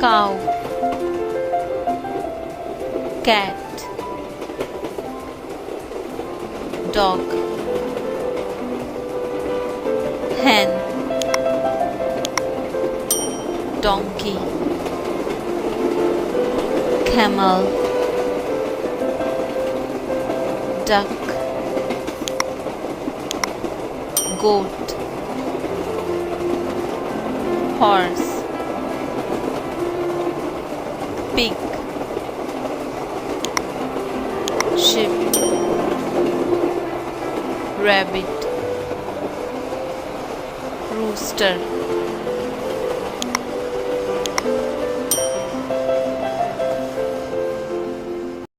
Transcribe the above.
cow, cat, dog, hen, donkey, camel, duck, goat, horse, pig, sheep, rabbit, rooster,